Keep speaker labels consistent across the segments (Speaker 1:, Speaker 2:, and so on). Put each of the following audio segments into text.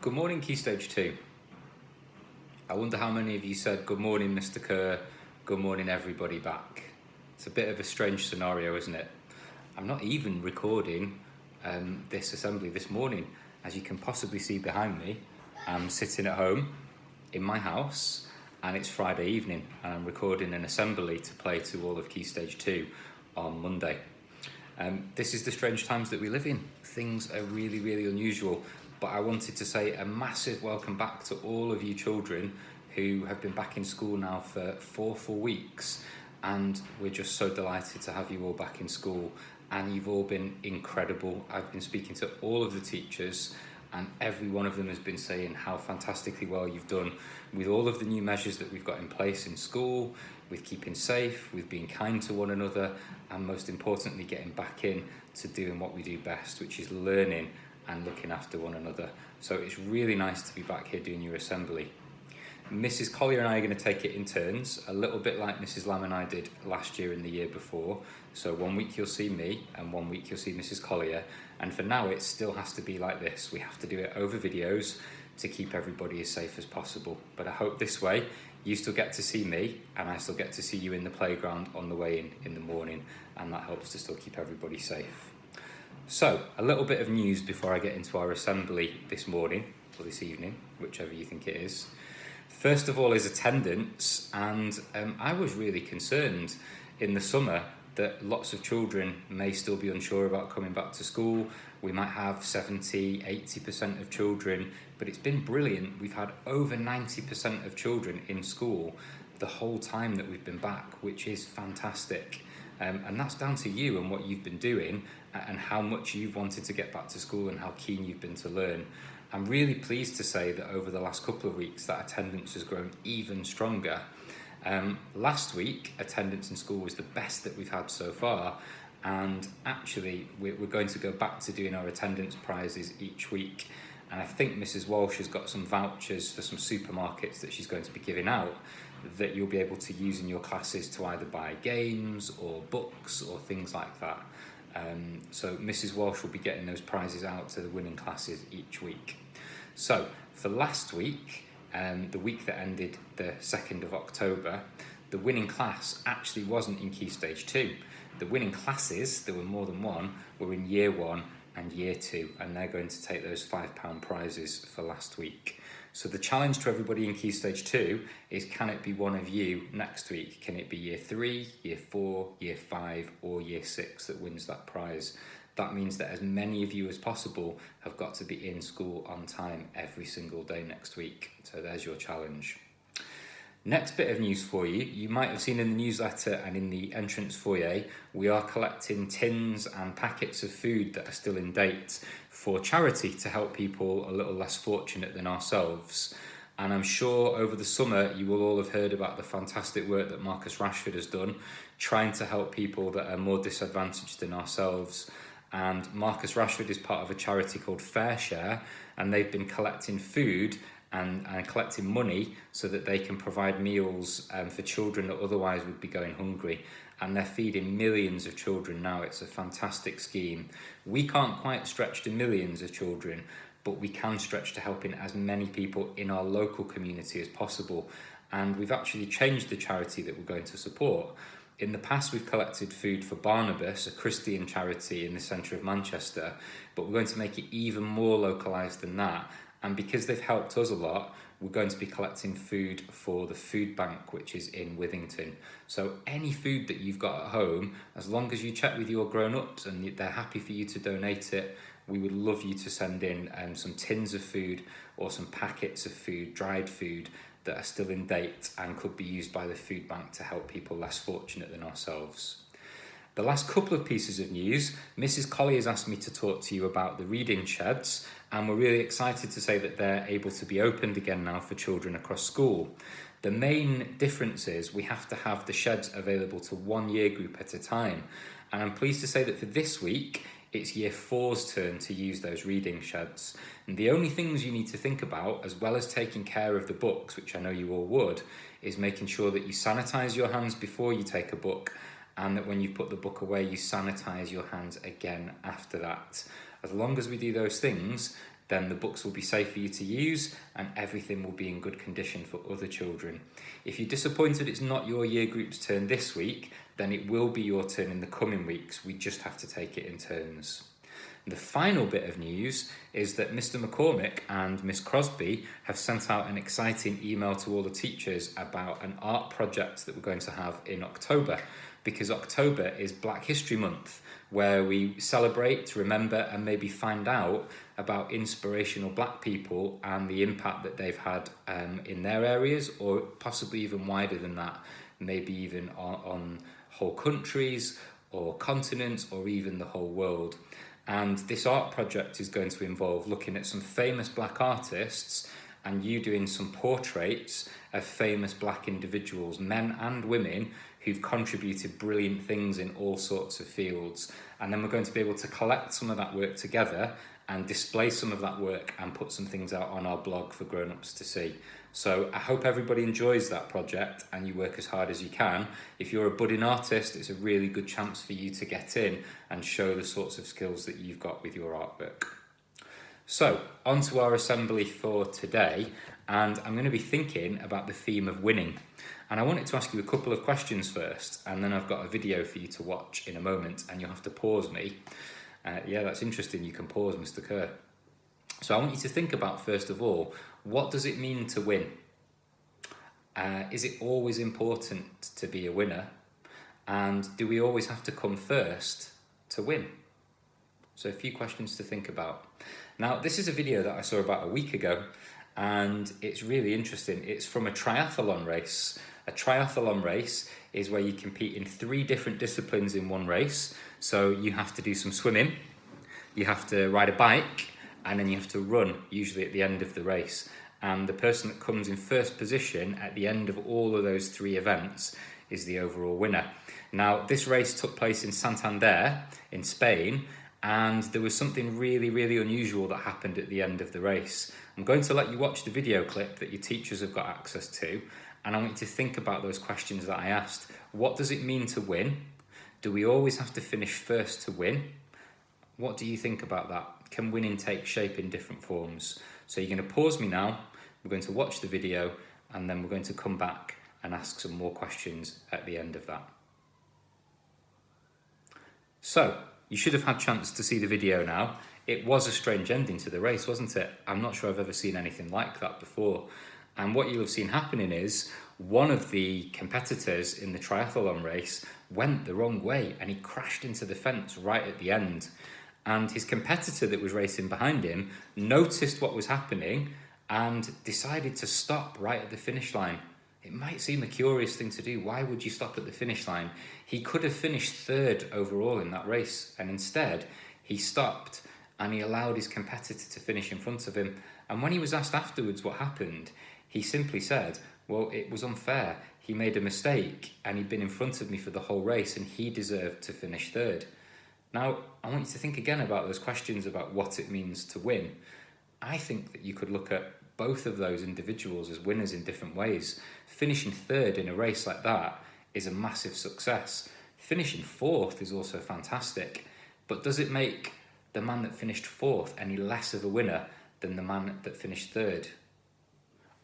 Speaker 1: Good morning, Key Stage 2. I wonder how many of you said, "Good morning, Mr. Kerr, good morning, everybody back." It's a bit of a strange scenario, isn't it? I'm not even recording this assembly this morning. As you can possibly see behind me, I'm sitting at home in my house and it's Friday evening and I'm recording an assembly to play to all of Key Stage 2 on Monday. This is the strange times that we live in. Things are really, really unusual. But I wanted to say a massive welcome back to all of you children who have been back in school now for 4 full weeks. And we're just so delighted to have you all back in school. And you've all been incredible. I've been speaking to all of the teachers and every one of them has been saying how fantastically well you've done with all of the new measures that we've got in place in school, with keeping safe, with being kind to one another, and most importantly, getting back in to doing what we do best, which is learning and looking after one another. So it's really nice to be back here doing your assembly. Mrs. Collier and I are going to take it in turns, a little bit like Mrs. Lamb and I did last year and the year before. So 1 week you'll see me and 1 week you'll see Mrs. Collier. And for now it still has to be like this. We have to do it over videos to keep everybody as safe as possible. But I hope this way you still get to see me and I still get to see you in the playground on the way in the morning, and that helps to still keep everybody safe. So, a little bit of news before I get into our assembly this morning, or this evening, whichever you think it is. First of all is attendance, and I was really concerned in the summer that lots of children may still be unsure about coming back to school. We might have 70, 80% of children, but it's been brilliant. We've had over 90% of children in school the whole time that we've been back, which is fantastic. And that's down to you and what you've been doing and how much you've wanted to get back to school and how keen you've been to learn. I'm really pleased to say that over the last couple of weeks that attendance has grown even stronger. Last week, attendance in school was the best that we've had so far, and actually we're going to go back to doing our attendance prizes each week. And I think Mrs. Walsh has got some vouchers for some supermarkets that she's going to be giving out that you'll be able to use in your classes to either buy games or books or things like that. So Mrs. Walsh will be getting those prizes out to the winning classes each week. So for last week, the week that ended the 2nd of October, the winning class actually wasn't in Key Stage 2. The winning classes, there were more than one, were in Year 1 and Year 2, and they're going to take those £5 prizes for last week. So the challenge to everybody in Key Stage 2 is, can it be one of you next week? Can it be Year 3, Year 4, Year 5 or Year 6 that wins that prize? That means that as many of you as possible have got to be in school on time every single day next week. So there's your challenge. Next bit of news for you. You might have seen in the newsletter and in the entrance foyer, we are collecting tins and packets of food that are still in date for charity to help people a little less fortunate than ourselves. And I'm sure over the summer you will all have heard about the fantastic work that Marcus Rashford has done, trying to help people that are more disadvantaged than ourselves. And Marcus Rashford is part of a charity called FareShare, and they've been collecting food and collecting money so that they can provide meals for children that otherwise would be going hungry. And they're feeding millions of children now. It's a fantastic scheme. We can't quite stretch to millions of children, but we can stretch to helping as many people in our local community as possible. And we've actually changed the charity that we're going to support. In the past, we've collected food for Barnabas, a Christian charity in the centre of Manchester, but we're going to make it even more localised than that. And because they've helped us a lot, we're going to be collecting food for the food bank, which is in Withington. So any food that you've got at home, as long as you check with your grown-ups and they're happy for you to donate it, we would love you to send in some tins of food or some packets of food, dried food, that are still in date and could be used by the food bank to help people less fortunate than ourselves. The last couple of pieces of news, Mrs. Collier has asked me to talk to you about the reading sheds, and we're really excited to say that they're able to be opened again now for children across school. The main difference is we have to have the sheds available to one year group at a time, and I'm pleased to say that for this week, it's Year 4's turn to use those reading sheds. And the only things you need to think about, as well as taking care of the books, which I know you all would, is making sure that you sanitize your hands before you take a book, and that when you put the book away, you sanitize your hands again after that. As long as we do those things, then the books will be safe for you to use and everything will be in good condition for other children. If you're disappointed it's not your year group's turn this week, then it will be your turn in the coming weeks. We just have to take it in turns. The final bit of news is that Mr. McCormick and Miss Crosby have sent out an exciting email to all the teachers about an art project that we're going to have in October, because October is Black History Month, where we celebrate, remember, and maybe find out about inspirational Black people and the impact that they've had in their areas, or possibly even wider than that, maybe even on whole countries or continents or even the whole world. And this art project is going to involve looking at some famous Black artists and you doing some portraits of famous Black individuals, men and women, who've contributed brilliant things in all sorts of fields. And then we're going to be able to collect some of that work together and display some of that work and put some things out on our blog for grown-ups to see. So I hope everybody enjoys that project and you work as hard as you can. If you're a budding artist, it's a really good chance for you to get in and show the sorts of skills that you've got with your artwork. So, on to our assembly for today, and I'm going to be thinking about the theme of winning. And I wanted to ask you a couple of questions first, and then I've got a video for you to watch in a moment, and you'll have to pause me. Yeah, that's interesting, you can pause, Mr. Kerr. So I want you to think about, first of all, what does it mean to win? Is it always important to be a winner? And do we always have to come first to win? So a few questions to think about. Now, this is a video that I saw about a week ago, and it's really interesting. It's from a triathlon race. A triathlon race is where you compete in 3 different disciplines in one race. So you have to do some swimming, you have to ride a bike, and then you have to run, usually at the end of the race. And the person that comes in first position at the end of all of those 3 events is the overall winner. Now, this race took place in Santander in Spain, and there was something really, really unusual that happened at the end of the race. I'm going to let you watch the video clip that your teachers have got access to, and I want you to think about those questions that I asked. What does it mean to win? Do we always have to finish first to win? What do you think about that? Can winning take shape in different forms? So you're going to pause me now, we're going to watch the video, and then we're going to come back and ask some more questions at the end of that. So, you should have had a chance to see the video now. It was a strange ending to the race, wasn't it? I'm not sure I've ever seen anything like that before. And what you'll have seen happening is one of the competitors in the triathlon race went the wrong way and he crashed into the fence right at the end. And his competitor that was racing behind him noticed what was happening and decided to stop right at the finish line. It might seem a curious thing to do. Why would you stop at the finish line? He could have finished 3rd overall in that race, and instead he stopped and he allowed his competitor to finish in front of him. And when he was asked afterwards what happened, he simply said, well, it was unfair. He made a mistake and he'd been in front of me for the whole race and he deserved to finish 3rd. Now, I want you to think again about those questions about what it means to win. I think that you could look at both of those individuals as winners in different ways. Finishing 3rd in a race like that is a massive success. Finishing 4th is also fantastic. But does it make the man that finished 4th any less of a winner than the man that finished 3rd?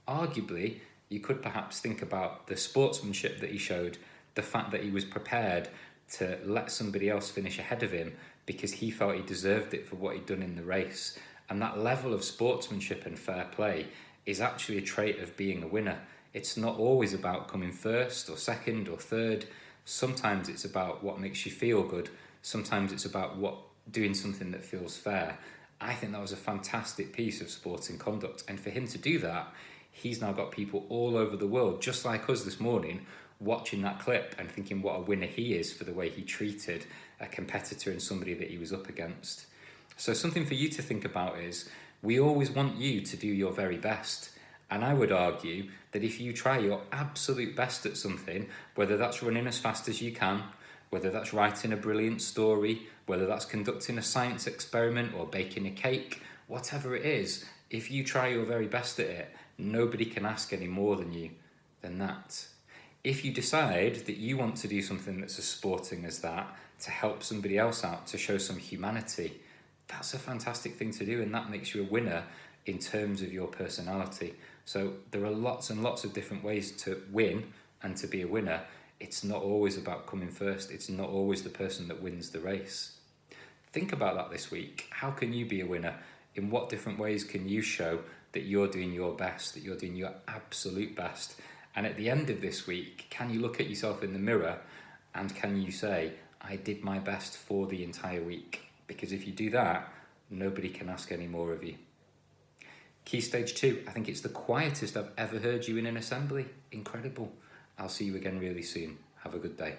Speaker 1: Arguably, you could perhaps think about the sportsmanship that he showed, the fact that he was prepared to let somebody else finish ahead of him because he felt he deserved it for what he'd done in the race. And that level of sportsmanship and fair play is actually a trait of being a winner. It's not always about coming first or 2nd or 3rd. Sometimes it's about what makes you feel good. Sometimes it's about doing something that feels fair. I think that was a fantastic piece of sporting conduct. And for him to do that, he's now got people all over the world, just like us this morning, watching that clip and thinking what a winner he is for the way he treated a competitor and somebody that he was up against. So something for you to think about is, we always want you to do your very best. And I would argue that if you try your absolute best at something, whether that's running as fast as you can, whether that's writing a brilliant story, whether that's conducting a science experiment or baking a cake, whatever it is, if you try your very best at it, nobody can ask any more than that. If you decide that you want to do something that's as sporting as that, to help somebody else out, to show some humanity, that's a fantastic thing to do, and that makes you a winner in terms of your personality. So there are lots and lots of different ways to win and to be a winner. It's not always about coming first. It's not always the person that wins the race. Think about that this week. How can you be a winner? In what different ways can you show that you're doing your best, that you're doing your absolute best? And at the end of this week, can you look at yourself in the mirror and can you say, I did my best for the entire week? Because if you do that, nobody can ask any more of you. Key stage 2, I think it's the quietest I've ever heard you in an assembly. Incredible. I'll see you again really soon. Have a good day.